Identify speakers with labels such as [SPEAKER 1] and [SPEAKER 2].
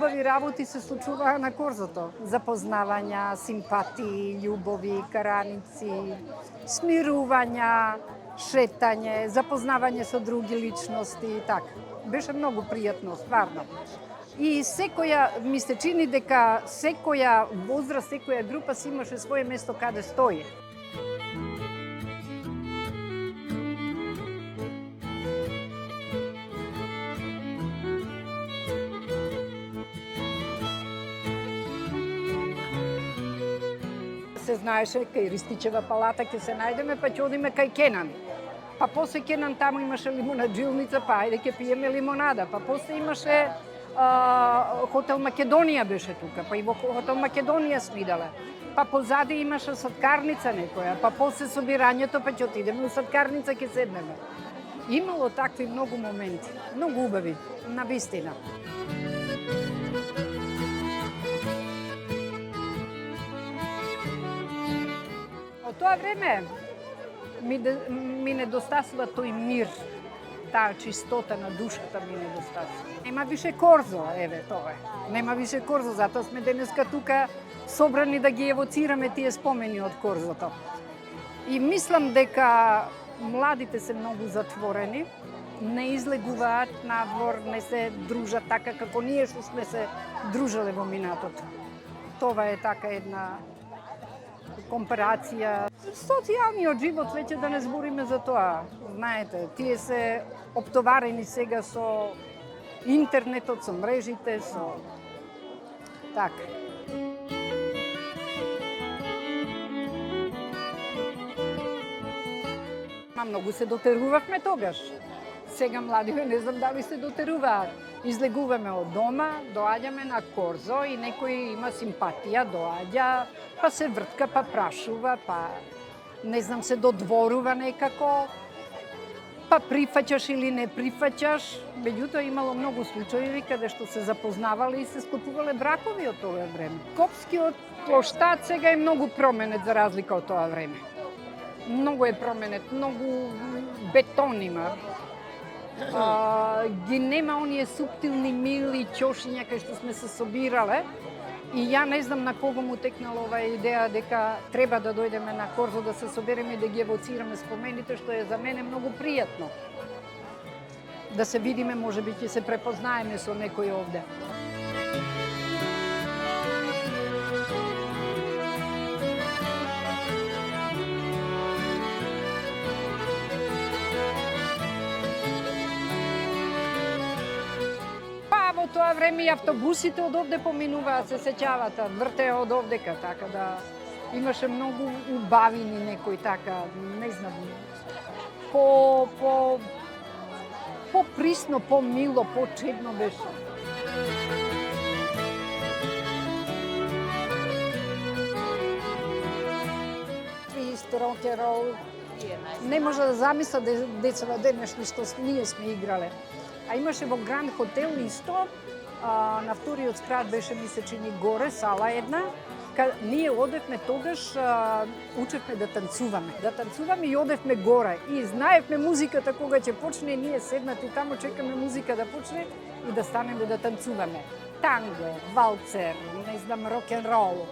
[SPEAKER 1] убави работи се случуваа на корзото. Запознавања, симпатии, љубови, караници, смирувања, шетање, запознавање со други личности и така. Беше многу пријатно, стварно. И секоја, ми се чини дека секоја возраст, секоја група си имаше своје место каде стои. Се знаеше кај Ристичева палата ќе се најдеме, па ќе одиме кај Кенан. Па после Кенан таму имаше лимонаджилница, па ајде ќе пиеме лимонада. Па после имаше Хотел Македонија беше тука, па и во Хотел Македонија смидале. Па позади имаше саткарница некоја, па после собирањето па ќе отидеме у саткарница ќе седнеме. Имало такви многу моменти, многу убави, навистина. Од тоа време ми недостасува тој мир, таа чистота на душата ми недостасува. Нема више корзо, еве тоа е. Нема више корзо, затоа сме денеска тука собрани да ги евоцираме тие спомени од корзото. И мислам дека младите се многу затворени, не излегуваат надвор, не се дружат така како ние што сме се дружеле во минатото. Тоа е така една компарација. Социјалниот живот, веќе да не збориме за тоа. Знаете, тие се оптоварени сега со интернетот, со мрежите, со така. Многу се дотерувавме тогаш. Сега младиве не знам дали се дотеруваат. Излегуваме од дома, доаѓаме на корзо и некој има симпатија, доаѓа, па се вртка, па прашува, па не знам се додворува некако, па прифаќаш или не прифаќаш. Меѓутоа имало многу случаи каде што се запознавале и се склопувале бракови од тоа време. Копскиот плоштад сега е многу променет за разлика од тоа време. Многу е променет, многу бетон има. Ги нема оние суптилни мили ќошиња кај што сме се собирале. И ја не знам на кого му текнала оваа идеја дека треба да дојдеме на корзо да се собереме и да ги евоцираме спомените, што е за мене многу пријатно. Да се видиме, можеби ќе се препознаеме со некој овде. Во тоа време и автобусите од овде поминуваат, се сеќавате, вртеа од овдека, така да имаше многу убавини некој така, не знам, по-присно, по-мило, по-чедно беше. Твист, рок-н-рол, не може да замисля децава денешни што ние сме играле. А имаше во Гранд Хотел исто, на вториот спрат беше ми се чини горе, сала една, ние одевме тогаш, учевме да танцуваме. Да танцуваме и одевме горе. И знаевме музиката кога ќе почне, ние седнати таму, чекаме музика да почне и да станеме да танцуваме. Танго, валцер, не знам, рок-н-рол.